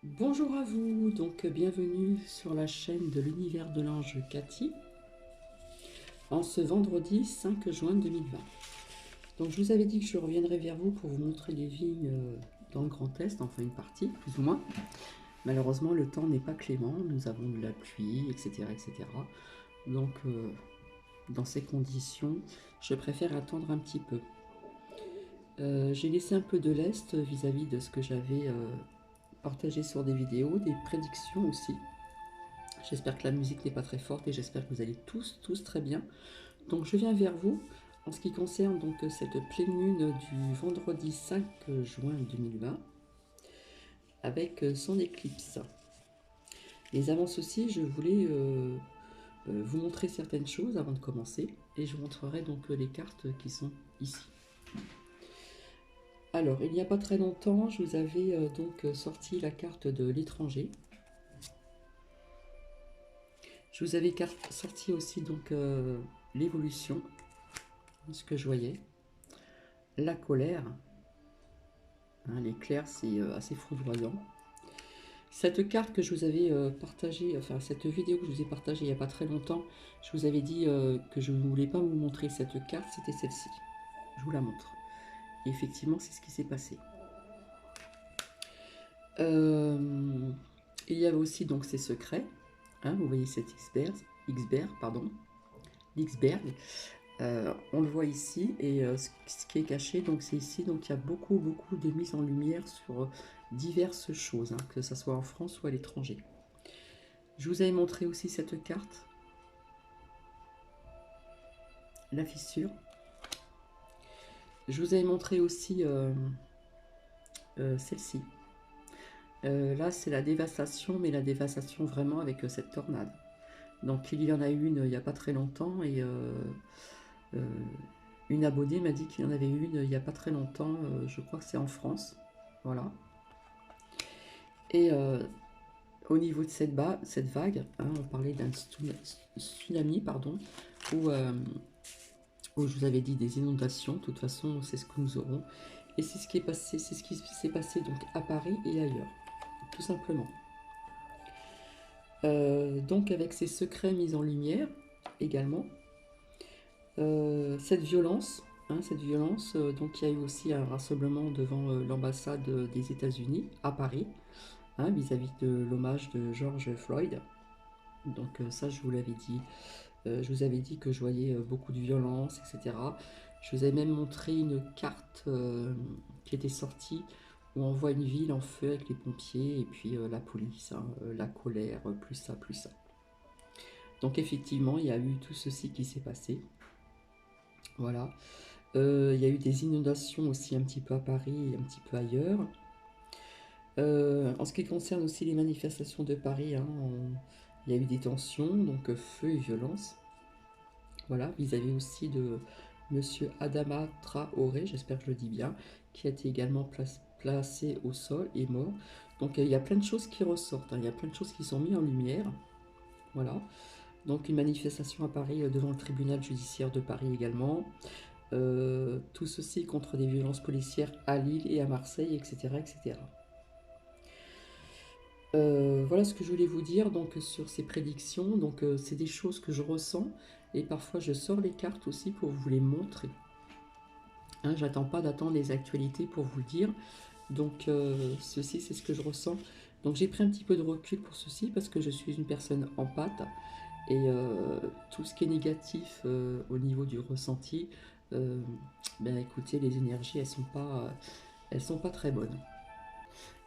Bonjour à vous, donc bienvenue sur la chaîne de l'univers de l'ange Cathy en ce vendredi 5 juin 2020. Donc je vous avais dit que je reviendrai vers vous pour vous montrer les vignes dans le Grand Est, enfin une partie plus ou moins. Malheureusement le temps n'est pas clément, nous avons de la pluie, etc. etc. Donc dans ces conditions, je préfère attendre un petit peu. J'ai laissé un peu de lest vis-à-vis de ce que j'avais partagé sur des vidéos, des prédictions aussi. J'espère que la musique n'est pas très forte et j'espère que vous allez tous très bien. Donc je viens vers vous en ce qui concerne donc cette pleine lune du vendredi 5 juin 2020 avec son éclipse. Mais avant ceci, je voulais vous montrer certaines choses avant de commencer et je vous montrerai donc les cartes qui sont ici. Alors, il n'y a pas très longtemps, je vous avais donc sorti la carte de l'étranger. Je vous avais sorti aussi donc l'évolution, ce que je voyais, la colère, hein, l'éclair c'est assez foudroyant. Cette carte que je vous avais partagée, enfin cette vidéo que je vous ai partagée il n'y a pas très longtemps, je vous avais dit que je ne voulais pas vous montrer cette carte, c'était celle-ci. Je vous la montre. Et effectivement, c'est ce qui s'est passé. Il y avait aussi donc ces secrets. Hein, vous voyez cet Xberg, pardon, l'Xberg. On le voit ici et ce qui est caché, donc c'est ici. Donc il y a beaucoup de mise en lumière sur diverses choses, hein, que ce soit en France ou à l'étranger. Je vous avais montré aussi cette carte, la fissure. Je vous avais montré aussi celle-ci. Là, c'est la dévastation, mais la dévastation vraiment avec cette tornade. Donc, il y en a une il n'y a pas très longtemps et une abonnée m'a dit qu'il y en avait une il n'y a pas très longtemps. Je crois que c'est en France. Voilà. Et au niveau de cette vague, hein, on parlait d'un tsunami, pardon, où je vous avais dit des inondations. De toute façon, c'est ce que nous aurons. Et c'est ce qui est passé, c'est ce qui s'est passé donc à Paris et ailleurs, tout simplement. Donc avec ces secrets mis en lumière également, cette violence, hein, donc il y a eu aussi un rassemblement devant l'ambassade des États-Unis à Paris, hein, vis-à-vis de l'hommage de George Floyd. Donc ça, je vous l'avais dit. Je vous avais dit que je voyais beaucoup de violence, etc. Je vous avais même montré une carte qui était sortie où on voit une ville en feu avec les pompiers et puis la police, hein, la colère, plus ça, plus ça. Donc effectivement, il y a eu tout ceci qui s'est passé. Voilà. Il y a eu des inondations aussi un petit peu à Paris et un petit peu ailleurs. En ce qui concerne aussi les manifestations de Paris, hein, il y a eu des tensions, donc feu et violence. Voilà, vis-à-vis aussi de Monsieur Adama Traoré, j'espère que je le dis bien, qui a été également placé au sol et mort. Donc il y a plein de choses qui ressortent, hein, il y a plein de choses qui sont mises en lumière. Voilà. Donc une manifestation à Paris devant le tribunal judiciaire de Paris également. Tout ceci contre des violences policières à Lille et à Marseille, etc. etc. Voilà ce que je voulais vous dire donc sur ces prédictions. Donc c'est des choses que je ressens et parfois je sors les cartes aussi pour vous les montrer. Hein, j'attends pas d'attendre les actualités pour vous le dire. Donc ceci c'est ce que je ressens. Donc j'ai pris un petit peu de recul pour ceci parce que je suis une personne empathe et tout ce qui est négatif au niveau du ressenti, ben écoutez, les énergies elles sont pas très bonnes.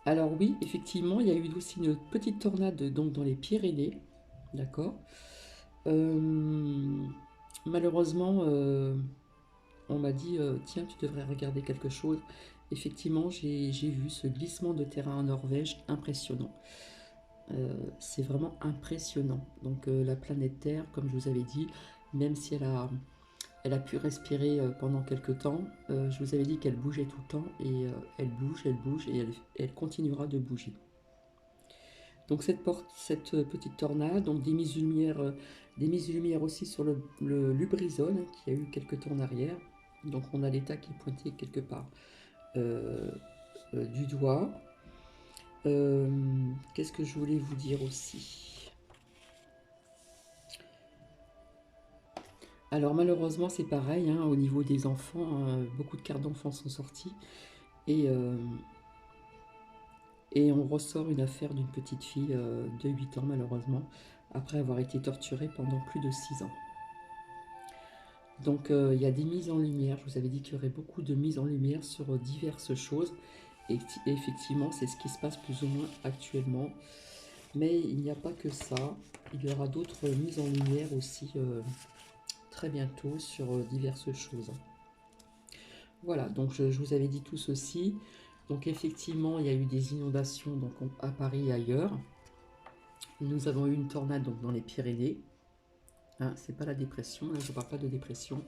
Alors oui, effectivement, il y a eu aussi une petite tornade donc dans les Pyrénées, d'accord. Euh, Malheureusement, on m'a dit tiens, tu devrais regarder quelque chose. Effectivement, j'ai vu ce glissement de terrain en Norvège impressionnant. C'est vraiment impressionnant. Donc la planète Terre, comme je vous avais dit, même si elle a pu respirer pendant quelques temps, je vous avais dit qu'elle bougeait tout le temps et elle bouge et elle continuera de bouger. Donc cette petite tornade, donc des mises de lumière aussi sur le Lubrizol, hein, qui a eu quelques temps en arrière. Donc on a l'État qui est pointé quelque part du doigt. Qu'est-ce que je voulais vous dire aussi? Alors malheureusement c'est pareil, hein, au niveau des enfants, beaucoup de cartes d'enfants sont sorties et, et on ressort une affaire d'une petite fille de 8 ans malheureusement, après avoir été torturée pendant plus de 6 ans. Donc il y a des mises en lumière, je vous avais dit qu'il y aurait beaucoup de mises en lumière sur diverses choses, et effectivement c'est ce qui se passe plus ou moins actuellement. Mais il n'y a pas que ça, il y aura d'autres mises en lumière aussi très bientôt sur diverses choses. Voilà, donc je vous avais dit tout ceci. Donc effectivement, il y a eu des inondations donc, à Paris et ailleurs. Nous avons eu une tornade donc, dans les Pyrénées. Hein, c'est pas la dépression, là je ne parle pas de dépression.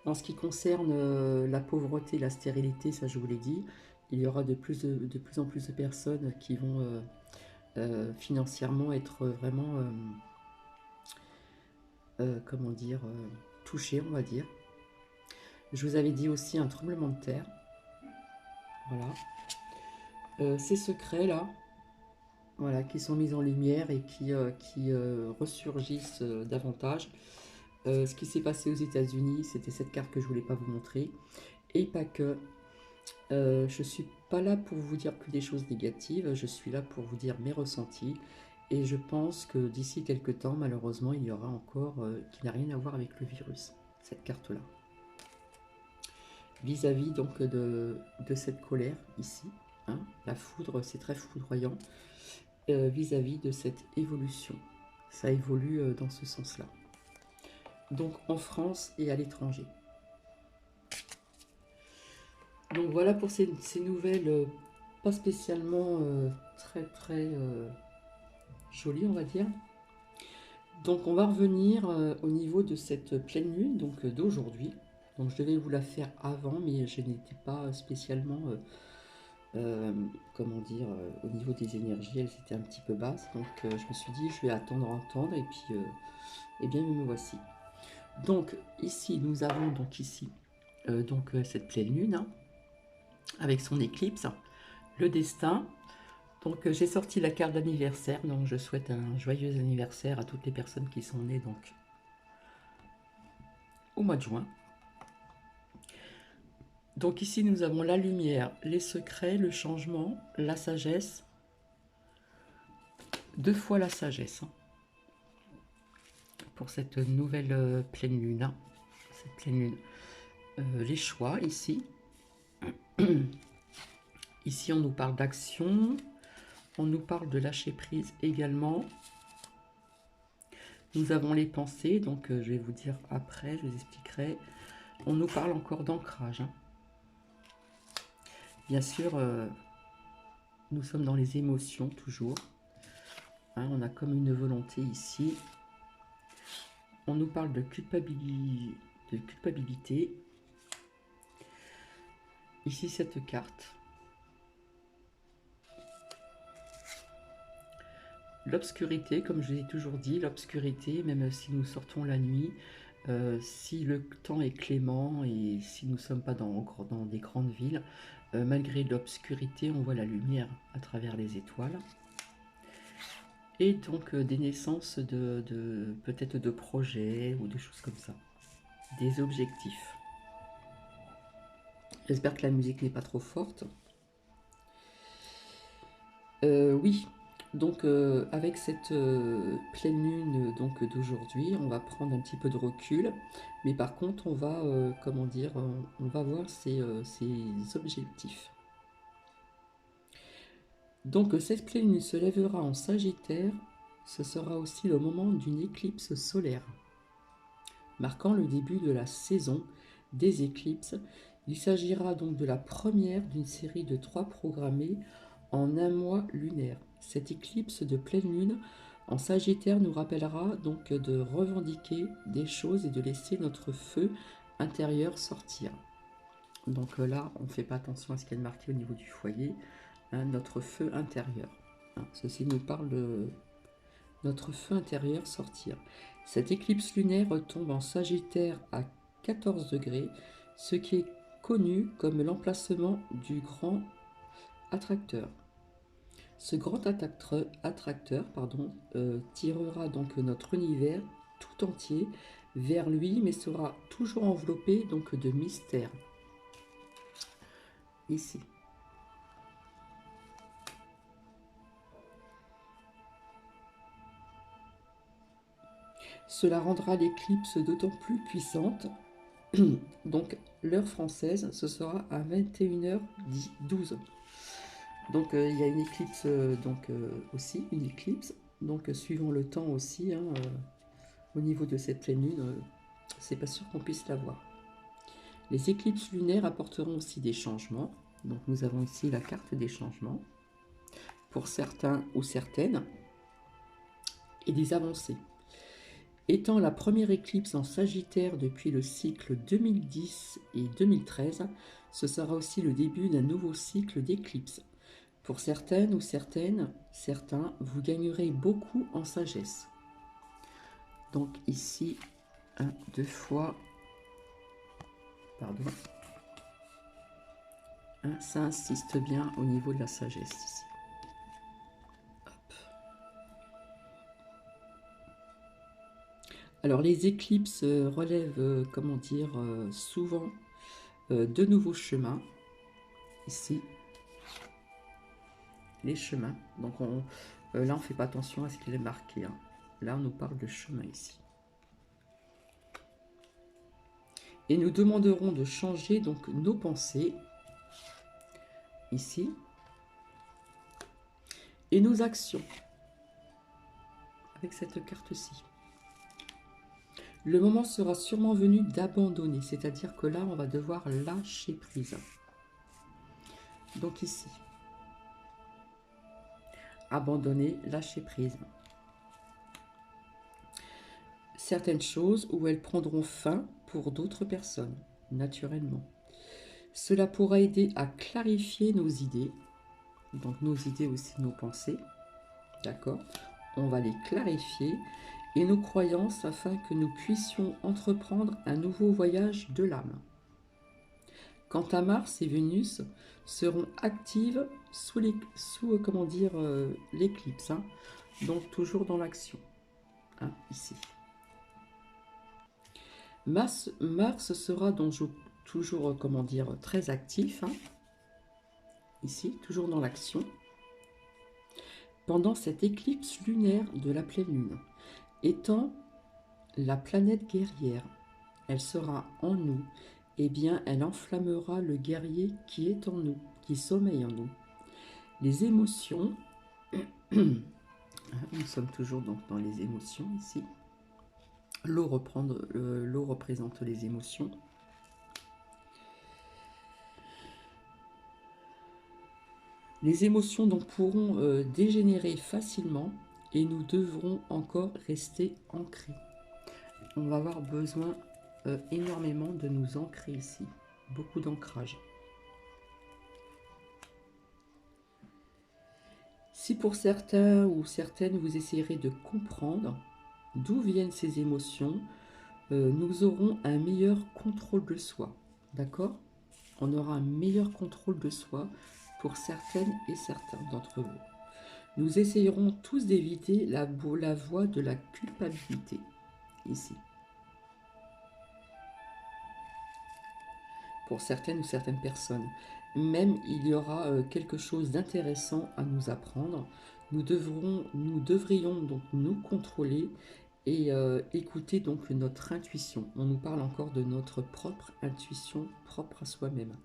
En ce qui concerne la pauvreté, la stérilité, ça je vous l'ai dit, il y aura de plus en plus de personnes qui vont financièrement être vraiment, comment dire, touchées, on va dire. Je vous avais dit aussi un tremblement de terre. Voilà. Ces secrets là, voilà, qui sont mis en lumière et qui ressurgissent davantage. Ce qui s'est passé aux États-Unis, c'était cette carte que je voulais pas vous montrer. Et pas que. Je suis pas là pour vous dire que des choses négatives, je suis là pour vous dire mes ressentis. Et je pense que d'ici quelques temps, malheureusement, il y aura encore qui n'a rien à voir avec le virus, cette carte-là. Vis-à-vis donc de cette colère ici, hein, la foudre, c'est très foudroyant, vis-à-vis de cette évolution. Ça évolue dans ce sens-là. Donc en France et à l'étranger. Donc voilà pour ces nouvelles, pas spécialement très jolies, on va dire. Donc on va revenir au niveau de cette pleine lune donc d'aujourd'hui. Donc je devais vous la faire avant, mais je n'étais pas spécialement, comment dire, au niveau des énergies, elles étaient un petit peu basses. Donc je me suis dit, je vais attendre, et puis, eh bien, me voici. Donc ici, nous avons donc ici, cette pleine lune, hein, avec son éclipse, le destin. Donc j'ai sorti la carte d'anniversaire, donc je souhaite un joyeux anniversaire à toutes les personnes qui sont nées donc au mois de juin. Donc ici nous avons la lumière, les secrets, le changement, la sagesse, 2 fois la sagesse hein, pour cette nouvelle pleine lune. Hein. Cette pleine lune. Les choix ici. Ici on nous parle d'action, on nous parle de lâcher prise également. Nous avons les pensées, donc je vais vous dire après, je vous expliquerai. On nous parle encore d'ancrage. Hein. Bien sûr, nous sommes dans les émotions toujours. Hein, on a comme une volonté ici. On nous parle de culpabilité. Ici, cette carte. L'obscurité, comme je vous ai toujours dit, l'obscurité, même si nous sortons la nuit, si le temps est clément et si nous ne sommes pas dans des grandes villes, malgré l'obscurité, on voit la lumière à travers les étoiles. Et donc des naissances peut-être de projets ou de choses comme ça. Des objectifs. J'espère que la musique n'est pas trop forte. Oui, donc avec cette pleine lune d'aujourd'hui, on va prendre un petit peu de recul. Mais par contre, on va, comment dire, on va voir ses objectifs. Donc cette pleine lune se lèvera en Sagittaire. Ce sera aussi le moment d'une éclipse solaire. Marquant le début de la saison des éclipses, il s'agira donc de la première d'une série de 3 programmées en un mois lunaire. Cette éclipse de pleine lune en Sagittaire nous rappellera donc de revendiquer des choses et de laisser notre feu intérieur sortir. Donc là, on ne fait pas attention à ce qu'il y a de marqué au niveau du foyer, hein, notre feu intérieur. Hein, ceci nous parle de notre feu intérieur sortir. Cette éclipse lunaire tombe en Sagittaire à 14 degrés, ce qui est connu comme l'emplacement du grand attracteur. Ce grand attracteur pardon, tirera donc notre univers tout entier vers lui, mais sera toujours enveloppé donc de mystère. Ici. Cela rendra l'éclipse d'autant plus puissante. Donc l'heure française, ce sera à 21h12. Donc il y a une éclipse, aussi une éclipse. Donc suivant le temps aussi, hein, au niveau de cette pleine lune, c'est pas sûr qu'on puisse la voir. Les éclipses lunaires apporteront aussi des changements. Donc nous avons ici la carte des changements pour certains ou certaines et des avancées. Étant la première éclipse en Sagittaire depuis le cycle 2010 et 2013, ce sera aussi le début d'un nouveau cycle d'éclipses. Pour certaines ou certains, vous gagnerez beaucoup en sagesse. Donc ici, deux fois, pardon, ça insiste bien au niveau de la sagesse ici. Hop. Alors les éclipses relèvent, souvent de nouveaux chemins. Ici, les chemins. Donc là, on ne fait pas attention à ce qu'il est marqué. Hein. Là, on nous parle de chemin ici. Et nous demanderons de changer donc nos pensées, ici, et nos actions, avec cette carte-ci. Le moment sera sûrement venu d'abandonner, c'est-à-dire que là, on va devoir lâcher prise. Donc ici, abandonner, lâcher prise. Certaines choses où elles prendront fin pour d'autres personnes, naturellement. Cela pourra aider à clarifier nos idées, donc nos idées aussi, nos pensées, d'accord? On va les clarifier, et nos croyances afin que nous puissions entreprendre un nouveau voyage de l'âme. Quant à Mars et Vénus seront actives sous l'éclipse, hein, donc toujours dans l'action, hein, ici. Mars sera donc toujours, très actif, hein, ici, toujours dans l'action, pendant cette éclipse lunaire de la pleine lune. Étant la planète guerrière, elle sera en nous, eh bien, elle enflammera le guerrier qui est en nous, qui sommeille en nous. Les émotions, nous sommes toujours donc dans les émotions ici. L'eau représente les émotions. Les émotions donc pourront dégénérer facilement et nous devrons encore rester ancrés. On va avoir besoin énormément de nous ancrer ici. Beaucoup d'ancrage. Si pour certains ou certaines vous essayerez de comprendre d'où viennent ces émotions, nous aurons un meilleur contrôle de soi. D'accord? On aura un meilleur contrôle de soi pour certaines et certains d'entre vous. Nous essayerons tous d'éviter la voie de la culpabilité, ici. Pour certaines ou certaines personnes. Même il y aura quelque chose d'intéressant à nous apprendre. Nous devrions donc nous contrôler et écouter donc notre intuition. On nous parle encore de notre propre intuition, propre à soi-même,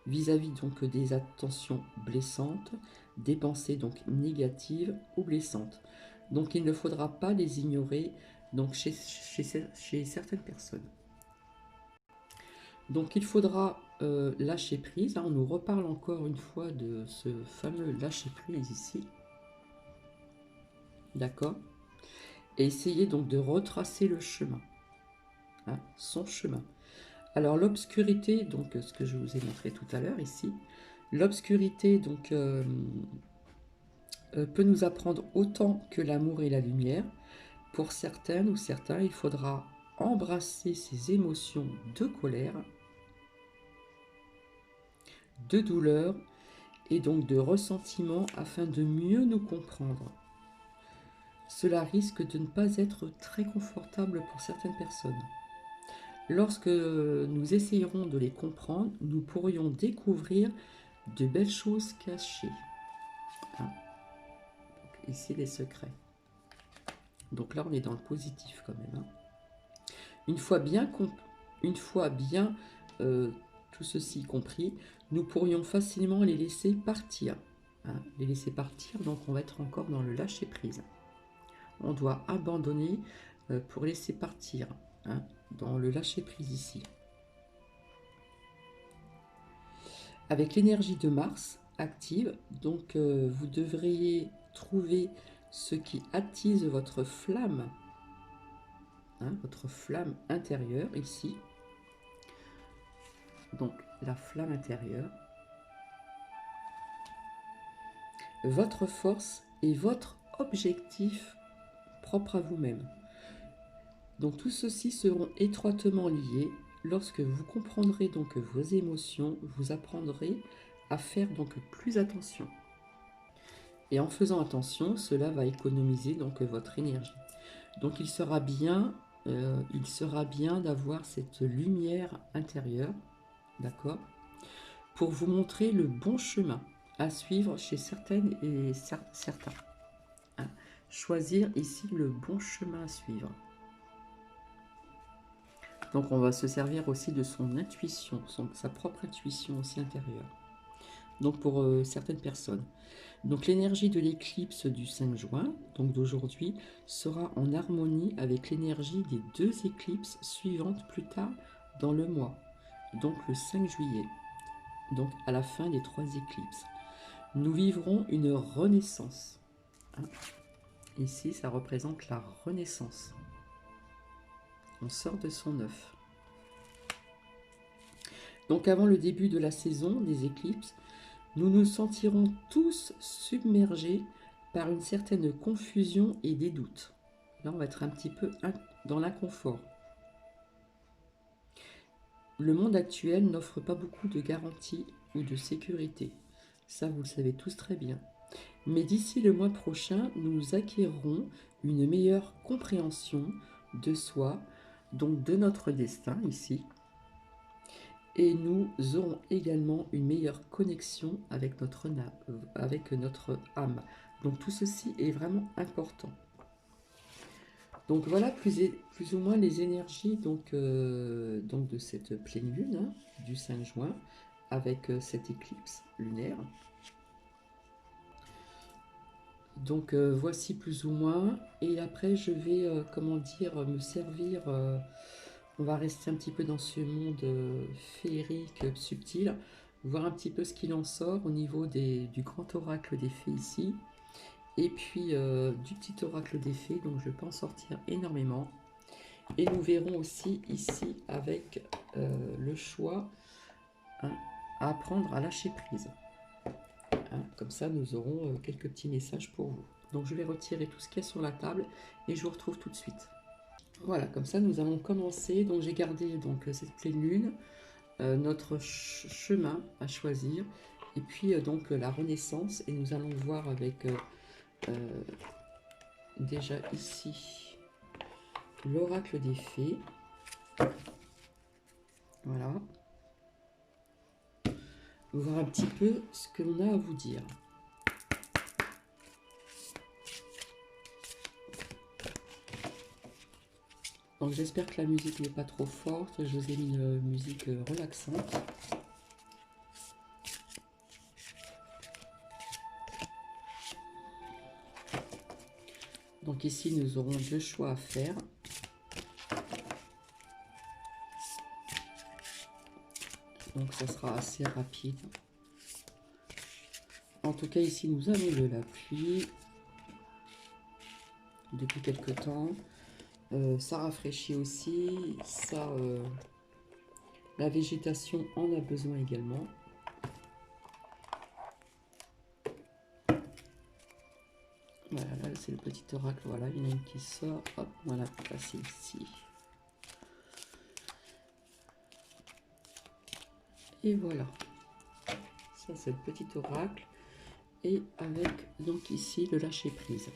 vis-à-vis donc des attentions blessantes, des pensées donc négatives ou blessantes. Donc il ne faudra pas les ignorer donc chez certaines personnes. Donc il faudra lâcher prise. Là, on nous reparle encore une fois de ce fameux lâcher prise ici. D'accord? Et essayer donc de retracer le chemin, hein, son chemin. Alors l'obscurité, donc ce que je vous ai montré tout à l'heure ici, l'obscurité donc peut nous apprendre autant que l'amour et la lumière. Pour certaines ou certains, il faudra embrasser ces émotions de colère, de douleur et donc de ressentiment afin de mieux nous comprendre. Cela risque de ne pas être très confortable pour certaines personnes. Lorsque nous essayerons de les comprendre, nous pourrions découvrir de belles choses cachées. Hein. Donc, ici, les secrets. Donc là, on est dans le positif quand même. Hein. Une fois bien tout ceci compris, nous pourrions facilement les laisser partir. Hein. Les laisser partir, donc on va être encore dans le lâcher-prise. On doit abandonner pour laisser partir, hein, dans le lâcher-prise ici. Avec l'énergie de Mars active, donc vous devriez trouver ce qui attise votre flamme, hein, votre flamme intérieure ici. Donc la flamme intérieure, votre force et votre objectif propre à vous-même. Donc tout ceci seront étroitement liés. Lorsque vous comprendrez donc vos émotions, vous apprendrez à faire donc plus attention. Et en faisant attention, cela va économiser donc votre énergie. Donc il sera bien d'avoir cette lumière intérieure, d'accord, pour vous montrer le bon chemin à suivre chez certaines et certains. Hein. Choisir ici le bon chemin à suivre. Donc on va se servir aussi de son intuition, sa propre intuition aussi intérieure. Donc pour certaines personnes. Donc l'énergie de l'éclipse du 5 juin, donc d'aujourd'hui, sera en harmonie avec l'énergie des 2 éclipses suivantes plus tard dans le mois. Donc le 5 juillet, donc à la fin des 3 éclipses. Nous vivrons une renaissance. Hein. Ici, ça représente la renaissance. On sort de son œuf. Donc avant le début de la saison des éclipses, nous nous sentirons tous submergés par une certaine confusion et des doutes. Là, on va être un petit peu dans l'inconfort. Le monde actuel n'offre pas beaucoup de garanties ou de sécurité. Ça, vous le savez tous très bien. Mais d'ici le mois prochain, nous acquérerons une meilleure compréhension de soi, donc de notre destin ici. Et nous aurons également une meilleure connexion avec notre âme. Donc tout ceci est vraiment important. Donc voilà plus ou moins les énergies donc de cette pleine lune, hein, du 5 juin avec cette éclipse lunaire. Donc voici plus ou moins. Et après je vais me servir... on va rester un petit peu dans ce monde féerique, subtil, voir un petit peu ce qu'il en sort au niveau du grand oracle des fées ici, et puis du petit oracle des fées, donc je peux en sortir énormément. Et nous verrons aussi ici avec le choix, hein, à apprendre à lâcher prise. Hein, comme ça, nous aurons quelques petits messages pour vous. Donc je vais retirer tout ce qu'il y a sur la table et je vous retrouve tout de suite. Voilà, comme ça nous allons commencer. Donc j'ai gardé donc cette pleine lune, notre chemin à choisir, et puis donc la renaissance. Et nous allons voir avec déjà ici l'oracle des fées. Voilà. Voir un petit peu ce que l'on a à vous dire. Donc j'espère que la musique n'est pas trop forte. Je vous ai mis une musique relaxante. Donc ici nous aurons 2 choix à faire. Donc ça sera assez rapide. En tout cas ici nous avons de la pluie depuis quelque temps. Ça rafraîchit aussi, la végétation en a besoin également. Voilà, là c'est le petit oracle, voilà, il y en a une qui sort, hop, voilà, passer ici. Et voilà, ça Ça, c'est le petit oracle. Et avec, donc ici, le lâcher prise.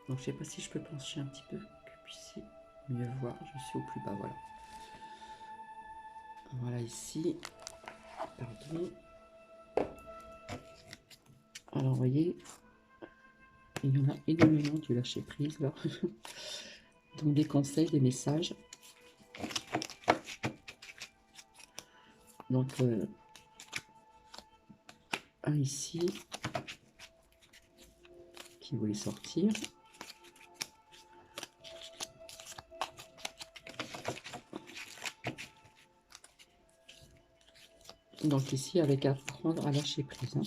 Donc, je sais pas si je peux pencher un petit peu, que vous puissiez mieux voir. Je suis au plus bas, voilà. Voilà, ici. Pardon. Alors, vous voyez, il y en a énormément du lâcher prise, là. Donc, des conseils, des messages. Donc, un ici, qui voulait sortir. Donc ici, avec apprendre à lâcher prise. Hein.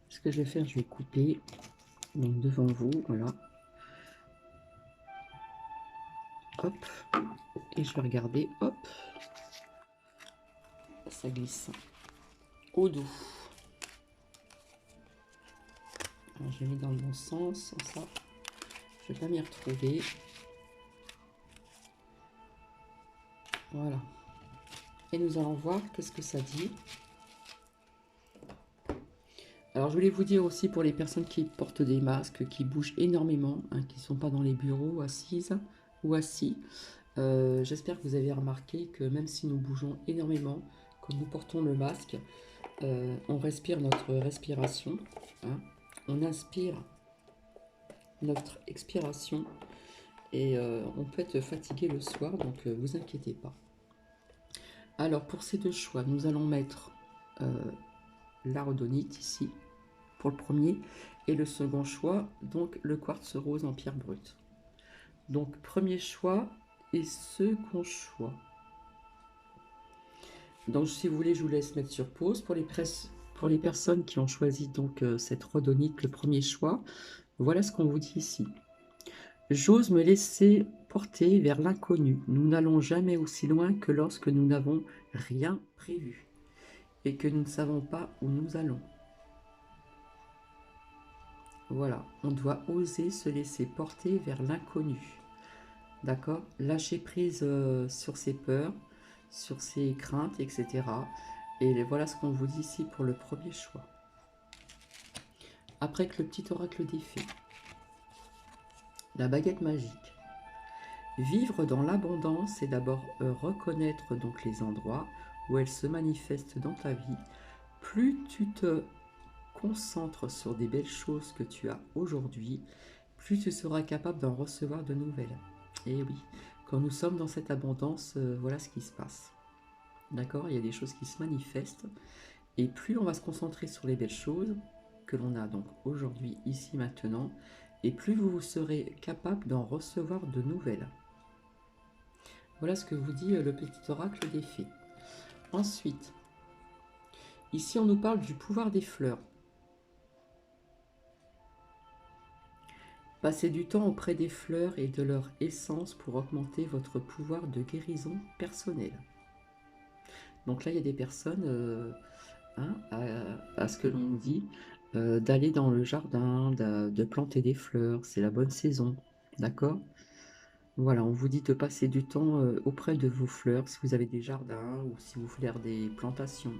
Ce que je vais faire, je vais couper donc devant vous, voilà. Hop, et je vais regarder, hop, ça glisse au dos. Alors, je l'ai mis dans le bon sens, sans ça, je vais pas m'y retrouver. Voilà. Et nous allons voir qu'est-ce que ça dit. Alors, je voulais vous dire aussi pour les personnes qui portent des masques, qui bougent énormément, hein, qui ne sont pas dans les bureaux, assises ou assis. J'espère que vous avez remarqué que même si nous bougeons énormément, quand nous portons le masque, on respire notre respiration. Hein, on inspire notre expiration et on peut être fatigué le soir, donc vous inquiétez pas. Alors, pour ces deux choix, nous allons mettre l'ardonite ici, pour le premier, et le second choix, donc le quartz rose en pierre brute. Donc, premier choix et second choix. Donc, si vous voulez, je vous laisse mettre sur pause. Pour les personnes qui ont choisi donc cette rhodonite, le premier choix, voilà ce qu'on vous dit ici. J'ose me laisser porter vers l'inconnu. Nous n'allons jamais aussi loin que lorsque nous n'avons rien prévu et que nous ne savons pas où nous allons. Voilà, on doit oser se laisser porter vers l'inconnu. D'accord? Lâcher prise sur ses peurs, sur ses craintes, etc. Et voilà ce qu'on vous dit ici pour le premier choix. Après que le petit oracle des fées. La baguette magique. Vivre dans l'abondance, c'est d'abord reconnaître donc les endroits où elle se manifeste dans ta vie. Plus tu te concentres sur des belles choses que tu as aujourd'hui, plus tu seras capable d'en recevoir de nouvelles. Et oui, quand nous sommes dans cette abondance, voilà ce qui se passe. D'accord? Il y a des choses qui se manifestent. Et plus on va se concentrer sur les belles choses que l'on a donc aujourd'hui, ici, maintenant, et plus vous serez capable d'en recevoir de nouvelles. Voilà ce que vous dit le petit oracle des fées. Ensuite, ici on nous parle du pouvoir des fleurs. Passez du temps auprès des fleurs et de leur essence pour augmenter votre pouvoir de guérison personnelle. Donc là, il y a des personnes, à ce que l'on dit, d'aller dans le jardin, de planter des fleurs, c'est la bonne saison, d'accord? Voilà, on vous dit de passer du temps auprès de vos fleurs, si vous avez des jardins ou si vous voulez faire des plantations.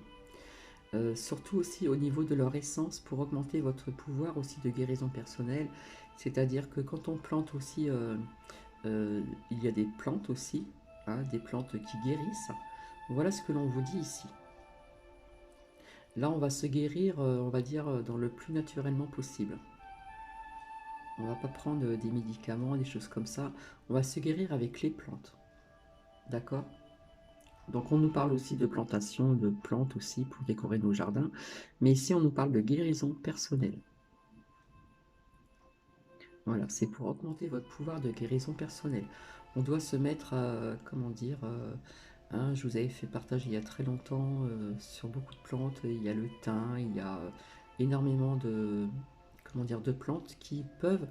Surtout aussi au niveau de leur essence pour augmenter votre pouvoir aussi de guérison personnelle. C'est-à-dire que quand on plante aussi, il y a des plantes aussi, hein, des plantes qui guérissent. Voilà ce que l'on vous dit ici. Là, on va se guérir, on va dire, dans le plus naturellement possible. On ne va pas prendre des médicaments, des choses comme ça. On va se guérir avec les plantes. D'accord? Donc on nous parle aussi de plantation, de plantes aussi pour décorer nos jardins. Mais ici, on nous parle de guérison personnelle. Voilà, c'est pour augmenter votre pouvoir de guérison personnelle. On doit se mettre à, comment dire, hein, je vous avais fait partager il y a très longtemps sur beaucoup de plantes. Il y a le thym, il y a énormément de, comment dire, de plantes qui peuvent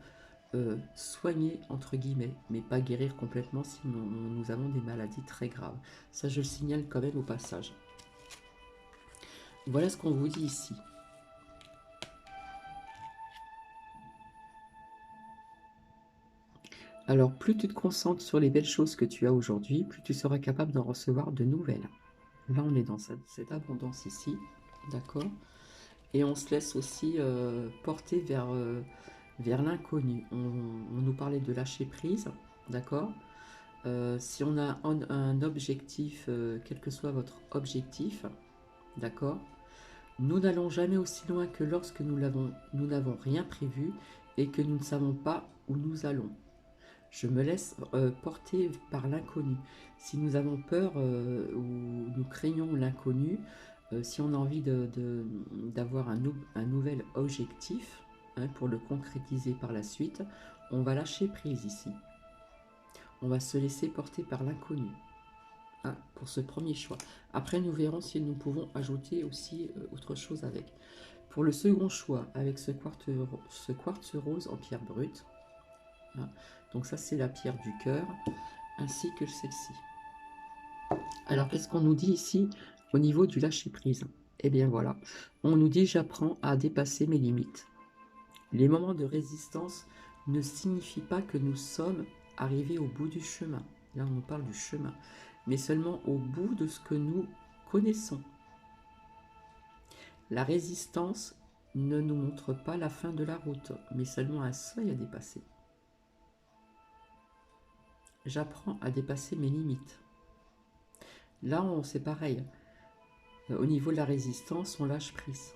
soigner, entre guillemets, mais pas guérir complètement, sinon nous avons des maladies très graves. Ça, je le signale quand même au passage. Voilà ce qu'on vous dit ici. Alors, plus tu te concentres sur les belles choses que tu as aujourd'hui, plus tu seras capable d'en recevoir de nouvelles. Là, on est dans cette abondance ici, d'accord? Et on se laisse aussi porter vers l'inconnu. On nous parlait de lâcher prise, d'accord? Si on a un objectif, quel que soit votre objectif, d'accord? Nous n'allons jamais aussi loin que lorsque nous n'avons rien prévu et que nous ne savons pas où nous allons. Je me laisse porter par l'inconnu. Si nous avons peur ou nous craignons l'inconnu, si on a envie d'avoir un nouvel objectif, hein, pour le concrétiser par la suite, on va lâcher prise ici. On va se laisser porter par l'inconnu, hein, pour ce premier choix. Après, nous verrons si nous pouvons ajouter aussi autre chose avec. Pour le second choix, avec ce quartz rose en pierre brute, hein, donc ça c'est la pierre du cœur, ainsi que celle-ci. Alors qu'est-ce qu'on nous dit ici au niveau du lâcher-prise? Eh bien voilà, on nous dit j'apprends à dépasser mes limites. Les moments de résistance ne signifient pas que nous sommes arrivés au bout du chemin. Là on nous parle du chemin, mais seulement au bout de ce que nous connaissons. La résistance ne nous montre pas la fin de la route, mais seulement un seuil à dépasser. J'apprends à dépasser mes limites. Là, c'est pareil. Au niveau de la résistance, on lâche prise.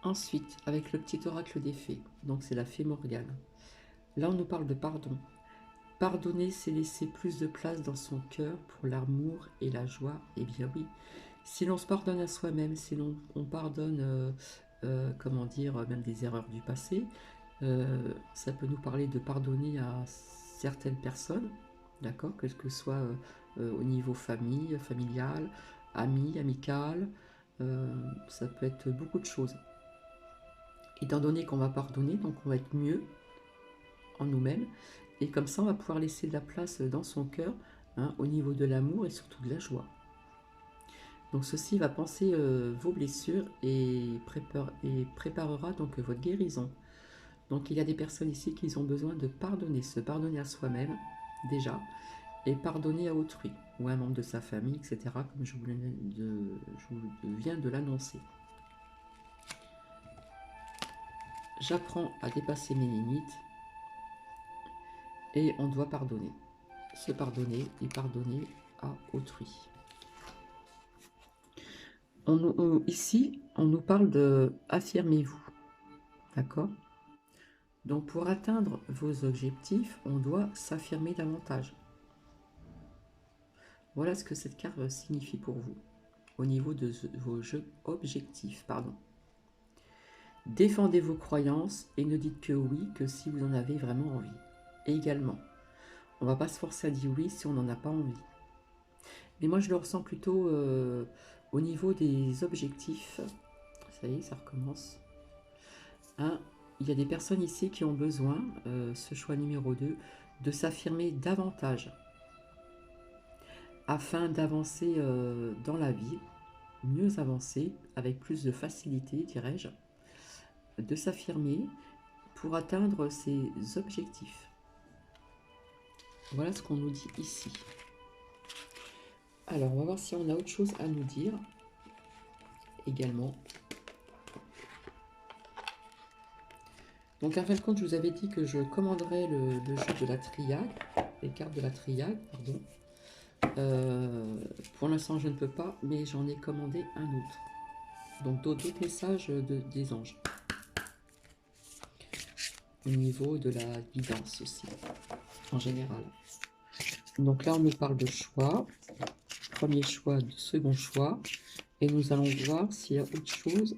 Ensuite, avec le petit oracle des fées, donc c'est la fée Morgane. Là, on nous parle de pardon. Pardonner, c'est laisser plus de place dans son cœur pour l'amour et la joie. Eh bien oui, si l'on se pardonne à soi-même, si on pardonne, comment dire, même des erreurs du passé, ça peut nous parler de pardonner à certaines personnes, d'accord, quel que soit au niveau famille, familial, ami, amical, ça peut être beaucoup de choses. Étant donné qu'on va pardonner, donc on va être mieux en nous-mêmes, et comme ça on va pouvoir laisser de la place dans son cœur, hein, au niveau de l'amour et surtout de la joie. Donc ceci va penser vos blessures et préparera donc votre guérison. Donc il y a des personnes ici qui ont besoin de pardonner, se pardonner à soi-même déjà, et pardonner à autrui, ou à un membre de sa famille, etc., comme je viens de l'annoncer. J'apprends à dépasser mes limites, et on doit pardonner. Se pardonner et pardonner à autrui. Ici, on nous parle de « affirmez-vous », d'accord? Donc pour atteindre vos objectifs, on doit s'affirmer davantage. Voilà ce que cette carte signifie pour vous, au niveau de vos objectifs, pardon. Défendez vos croyances et ne dites que oui que si vous en avez vraiment envie. Et également, on ne va pas se forcer à dire oui si on n'en a pas envie. Mais moi je le ressens plutôt au niveau des objectifs. Ça y est, ça recommence. Hein, il y a des personnes ici qui ont besoin, ce choix numéro 2, de s'affirmer davantage afin d'avancer dans la vie, mieux avancer, avec plus de facilité, dirais-je, de s'affirmer pour atteindre ses objectifs. Voilà ce qu'on nous dit ici. Alors, on va voir si on a autre chose à nous dire également. Donc, à fin de compte, je vous avais dit que je commanderais le jeu de la triade, les cartes de la triade, pardon. Pour l'instant, je ne peux pas, mais j'en ai commandé un autre. Donc, d'autres messages des anges. Au niveau de la guidance aussi, en général. Donc là, on nous parle de choix. Premier choix, second choix. Et nous allons voir s'il y a autre chose.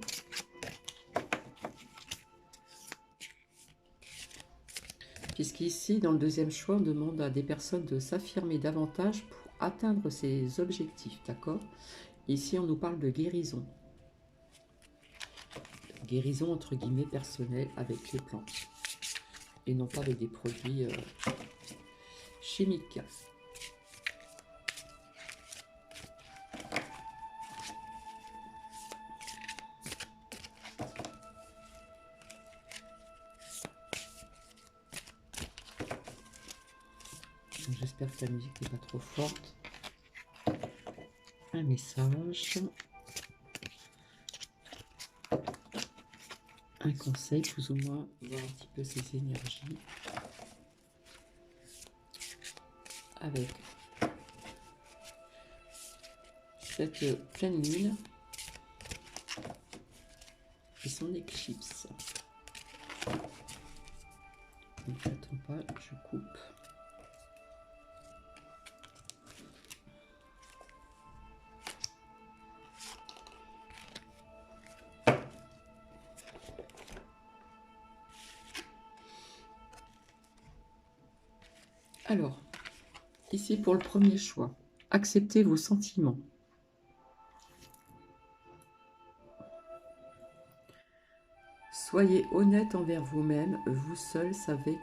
Puisqu'ici, dans le deuxième choix, on demande à des personnes de s'affirmer davantage pour atteindre ses objectifs, d'accord? Ici, on nous parle de guérison. guérison entre guillemets personnelle avec les plantes et non pas avec des produits chimiques. J'espère que la musique n'est pas trop forte. Un message. Un conseil, plus ou moins, voir un petit peu ces énergies. Avec cette pleine lune et son éclipse. Ne j'attends pas, je coupe. Alors, ici pour le premier choix, acceptez vos sentiments. Soyez honnête envers vous-même, vous seul savez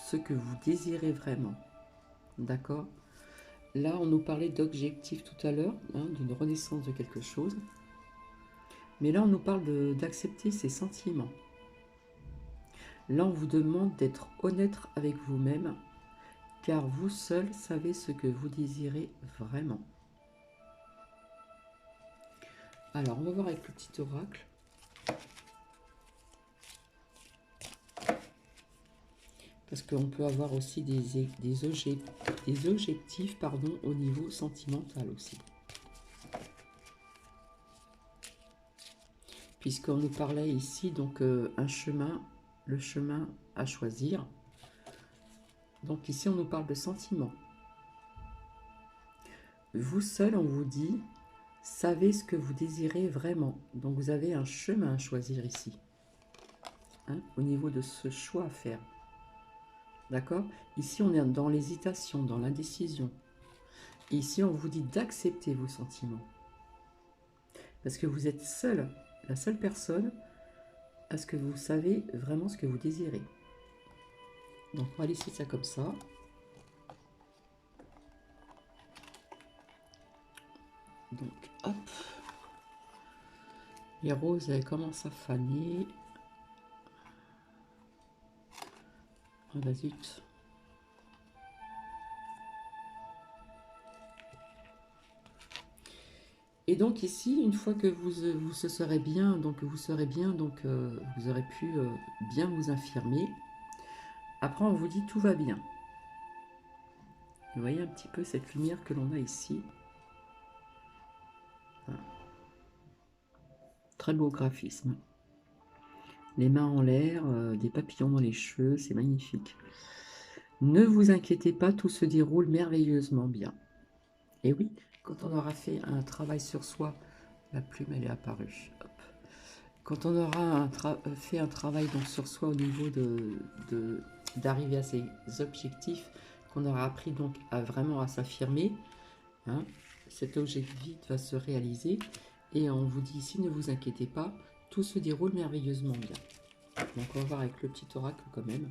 ce que vous désirez vraiment. D'accord? Là, on nous parlait d'objectifs tout à l'heure, hein, d'une renaissance de quelque chose. Mais là, on nous parle d'accepter ses sentiments. Là, on vous demande d'être honnête avec vous-même, car vous seul savez ce que vous désirez vraiment. Alors, on va voir avec le petit oracle. Parce qu'on peut avoir aussi des objectifs au niveau sentimental aussi. Puisqu'on nous parlait ici, donc, un chemin, le chemin à choisir. Donc ici, on nous parle de sentiments. Vous seul, on vous dit, savez ce que vous désirez vraiment. Donc vous avez un chemin à choisir ici. Hein, au niveau de ce choix à faire. D'accord? Ici, on est dans l'hésitation, dans l'indécision. Ici, on vous dit d'accepter vos sentiments. Parce que vous êtes seul, la seule personne, à ce que vous savez vraiment ce que vous désirez. Donc, on va laisser ça comme ça. Donc, hop. Les roses, elles commencent à faner. Ah bah zut. Et donc ici, une fois que vous serez bien, donc vous aurez pu bien vous affirmer. Après, on vous dit tout va bien. Vous voyez un petit peu cette lumière que l'on a ici. Voilà. Très beau graphisme. Les mains en l'air, des papillons dans les cheveux, c'est magnifique. Ne vous inquiétez pas, tout se déroule merveilleusement bien. Et oui, quand on aura fait un travail sur soi, la plume elle est apparue. Hop. Quand on aura fait un travail donc sur soi au niveau d'arriver à ses objectifs, qu'on aura appris donc vraiment à s'affirmer, hein, cet objectif va se réaliser. Et on vous dit ici, ne vous inquiétez pas, tout se déroule merveilleusement bien. Donc on va voir avec le petit oracle quand même.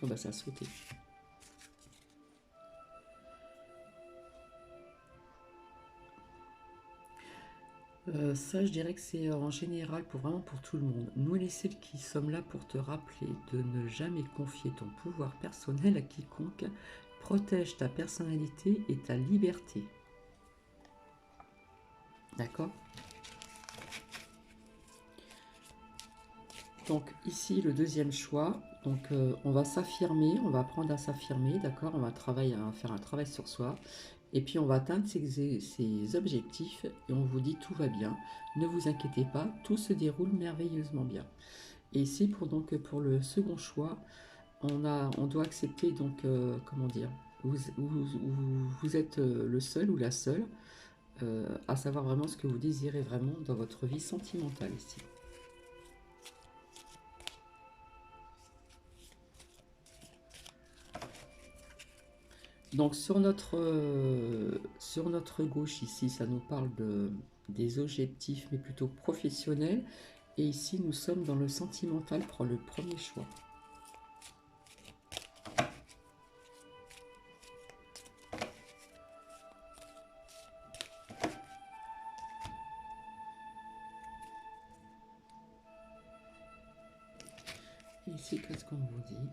Oh bah ça a sauté. Ça, je dirais que c'est en général vraiment pour tout le monde. Nous, les celles qui sommes là pour te rappeler de ne jamais confier ton pouvoir personnel à quiconque. Protège ta personnalité et ta liberté. D'accord? Donc ici, le deuxième choix. Donc on va s'affirmer, on va apprendre à s'affirmer, d'accord? On va faire un travail sur soi. Et puis on va atteindre ces objectifs et on vous dit tout va bien. Ne vous inquiétez pas, tout se déroule merveilleusement bien. Et ici, pour le second choix, on doit accepter, donc, comment dire, vous êtes le seul ou la seule à savoir vraiment ce que vous désirez vraiment dans votre vie sentimentale ici. Donc sur notre gauche ici, ça nous parle des objectifs, mais plutôt professionnels. Et ici, nous sommes dans le sentimental pour le premier choix. Et ici, qu'est-ce qu'on vous dit?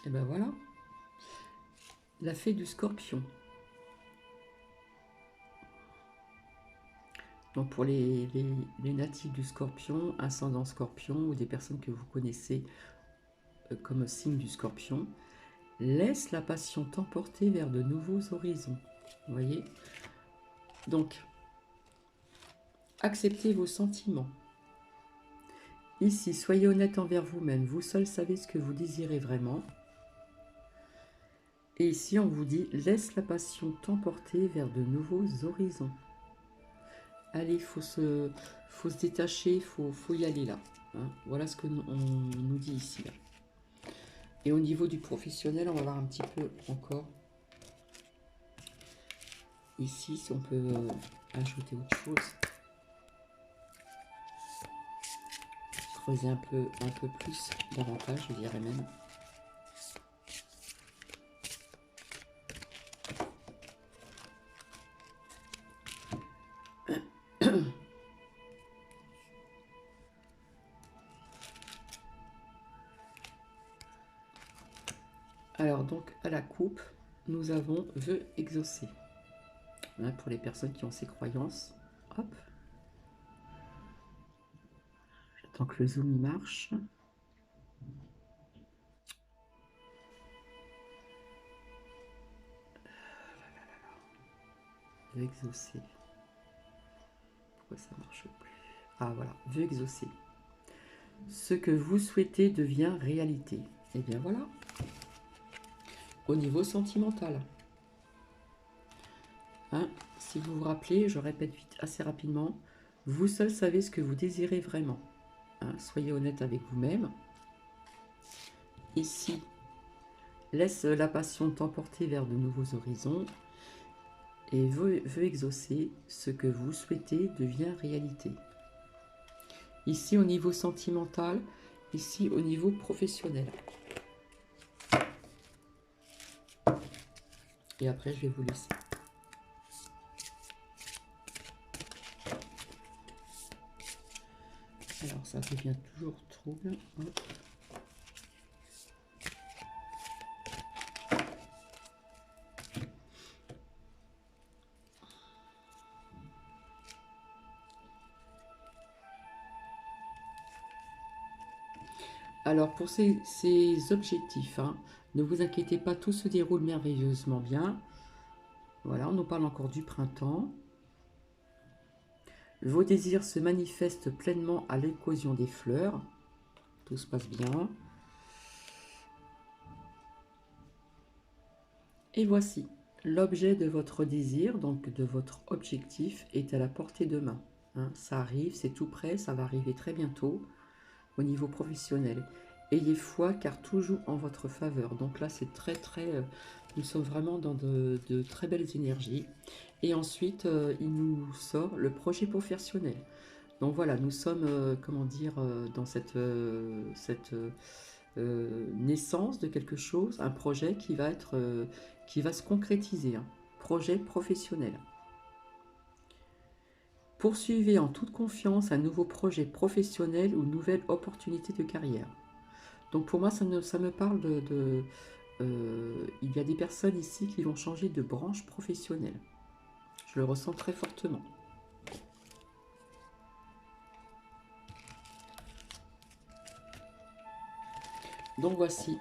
Et ben voilà, la fée du Scorpion. Donc pour les natifs du Scorpion, ascendant Scorpion, ou des personnes que vous connaissez comme signe du Scorpion, laisse la passion t'emporter vers de nouveaux horizons. Vous voyez? Donc, acceptez vos sentiments. Ici, soyez honnête envers vous-même. Vous seul savez ce que vous désirez vraiment. Et ici, on vous dit, laisse la passion t'emporter vers de nouveaux horizons. Allez, il faut se détacher, faut y aller là. Hein. Voilà ce que on nous dit ici. Là. Et au niveau du professionnel, on va voir un petit peu encore. Ici, si on peut ajouter autre chose. Creuser un peu plus, davantage, je dirais même. Alors, donc, à la coupe, nous avons vœux exaucés. Hein, pour les personnes qui ont ces croyances. Hop. J'attends que le zoom y marche. Vœux exaucés. Pourquoi ça marche plus? Ah, voilà. Vœux exaucés. Ce que vous souhaitez devient réalité. Et bien voilà. Au niveau sentimental. Hein, si vous vous rappelez, je répète vite assez rapidement, vous seul savez ce que vous désirez vraiment. Hein, soyez honnête avec vous-même. Ici, laisse la passion t'emporter vers de nouveaux horizons et veut exaucer ce que vous souhaitez devient réalité. Ici, au niveau sentimental, ici, au niveau professionnel. Et après, je vais vous laisser. Alors, ça devient toujours trouble. Hop. Alors, pour ces objectifs, hein, ne vous inquiétez pas, tout se déroule merveilleusement bien. Voilà, on nous parle encore du printemps. Vos désirs se manifestent pleinement à l'éclosion des fleurs. Tout se passe bien. Et voici, l'objet de votre désir, donc de votre objectif, est à la portée de main. Hein, ça arrive, c'est tout prêt, ça va arriver très bientôt au niveau professionnel. Ayez foi car tout joue en votre faveur. Donc là, c'est nous sommes vraiment dans de très belles énergies. Et ensuite, il nous sort le projet professionnel. Donc voilà, nous sommes, comment dire, dans cette naissance de quelque chose, un projet qui va se concrétiser, un projet professionnel. Poursuivez en toute confiance un nouveau projet professionnel ou une nouvelle opportunité de carrière. Donc pour moi, ça me parle il y a des personnes ici qui vont changer de branche professionnelle. Je le ressens très fortement. Donc voici.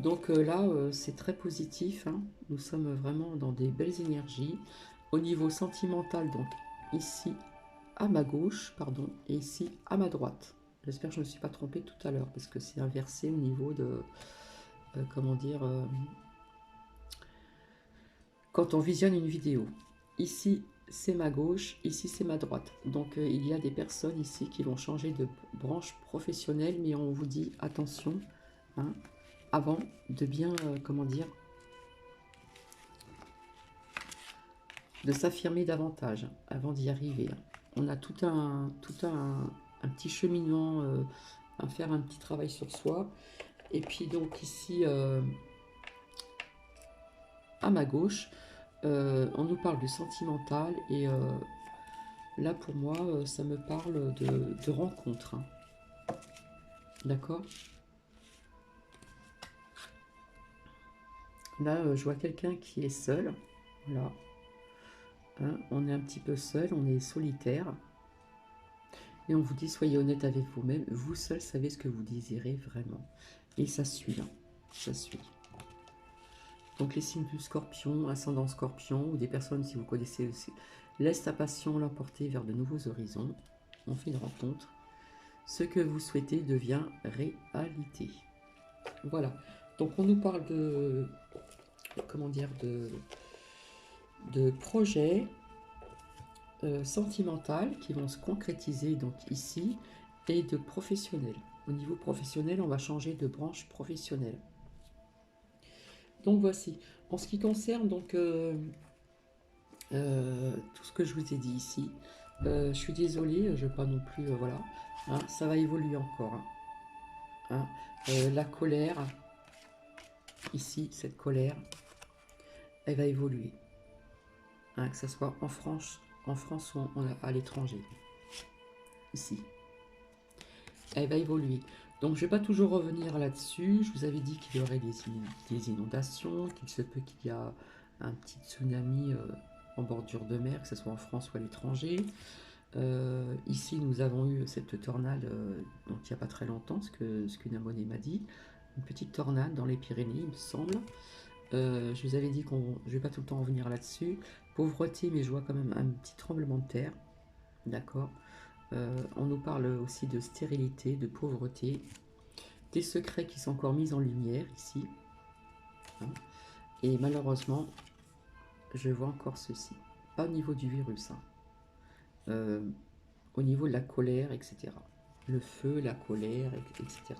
Donc là, c'est très positif. Hein. Nous sommes vraiment dans des belles énergies. Au niveau sentimental, donc ici à ma gauche, pardon, et ici à ma droite. J'espère que je ne me suis pas trompée tout à l'heure, parce que c'est inversé au niveau de... comment dire... quand on visionne une vidéo. Ici, c'est ma gauche, ici, c'est ma droite. Donc, il y a des personnes ici qui vont changer de branche professionnelle, mais on vous dit, attention, hein, avant de bien, comment dire, de s'affirmer davantage, avant d'y arriver. on a un petit cheminement à faire, un petit travail sur soi. Et puis donc ici, à ma gauche, on nous parle de sentimental. Et là, pour moi, ça me parle de rencontre. Hein. D'accord? Là, je vois quelqu'un qui est seul. Voilà. Hein, on est un petit peu seul, on est solitaire. Et on vous dit, soyez honnête avec vous-même. Vous seul savez ce que vous désirez vraiment. Et ça suit. Hein. Ça suit. Donc les signes du scorpion, ascendant scorpion, ou des personnes, si vous connaissez aussi, laisse ta passion l'emporter vers de nouveaux horizons. On fait une rencontre. Ce que vous souhaitez devient réalité. Voilà. Donc on nous parle de, comment dire, de projets sentimentaux qui vont se concrétiser donc ici, et de professionnels. Au niveau professionnel, on va changer de branche professionnelle. Donc voici. En ce qui concerne donc tout ce que je vous ai dit ici, je suis désolée, je ne vais pas non plus, voilà, hein, ça va évoluer encore. Hein. La colère, ici, cette colère, elle va évoluer. Hein, que ce soit en France ou à l'étranger. Ici. Elle va évoluer. Donc je ne vais pas toujours revenir là-dessus. Je vous avais dit qu'il y aurait des inondations, qu'il se peut qu'il y a un petit tsunami en bordure de mer, que ce soit en France ou à l'étranger. Ici, nous avons eu cette tornade, donc il n'y a pas très longtemps, ce qu'une abonnée m'a dit. Une petite tornade dans les Pyrénées, il me semble. Je vous avais dit je ne vais pas tout le temps revenir là-dessus. Pauvreté, mais je vois quand même un petit tremblement de terre. D'accord. On nous parle aussi de stérilité, de pauvreté, des secrets qui sont encore mis en lumière ici. Hein. Et malheureusement, je vois encore ceci. Pas au niveau du virus, hein. Au niveau de la colère, etc. Le feu, la colère, etc.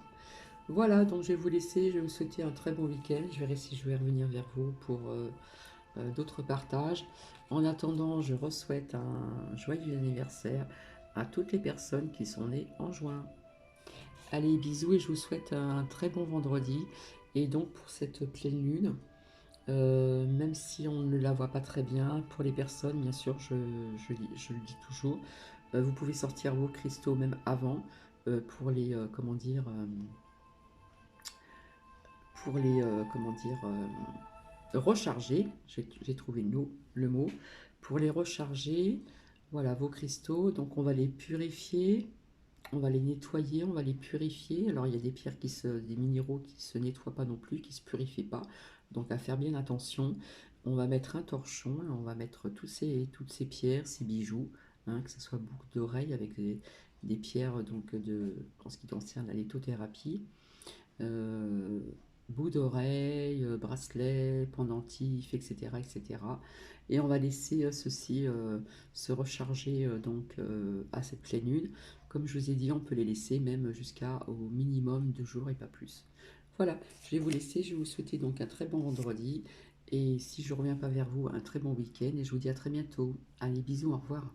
Voilà, donc je vais vous laisser, je vais vous souhaiter un très bon week-end. Je verrai si je vais revenir vers vous pour d'autres partages. En attendant, je souhaite un joyeux anniversaire à toutes les personnes qui sont nées en juin. Allez, bisous, et je vous souhaite un très bon vendredi. Et donc pour cette pleine lune, même si on ne la voit pas très bien, pour les personnes, bien sûr, je le dis toujours, vous pouvez sortir vos cristaux même avant pour les, comment dire, recharger. J'ai trouvé le mot. Pour les recharger, voilà vos cristaux. Donc on va les purifier, on va les nettoyer, on va les purifier. Alors il y a des pierres des minéraux qui se nettoient pas non plus, qui se purifient pas. Donc à faire bien attention. On va mettre un torchon, et on va mettre toutes ces pierres, ces bijoux, hein, que ce soit boucles d'oreilles avec des pierres donc en ce qui concerne la lithothérapie. Bouts d'oreilles, bracelets, pendentifs, etc., etc. Et on va laisser ceci se recharger donc à cette pleine lune. Comme je vous ai dit, on peut les laisser même jusqu'à au minimum 2 jours et pas plus. Voilà, je vais vous laisser. Je vais vous souhaiter donc un très bon vendredi. Et si je ne reviens pas vers vous, un très bon week-end. Et je vous dis à très bientôt. Allez, bisous, au revoir.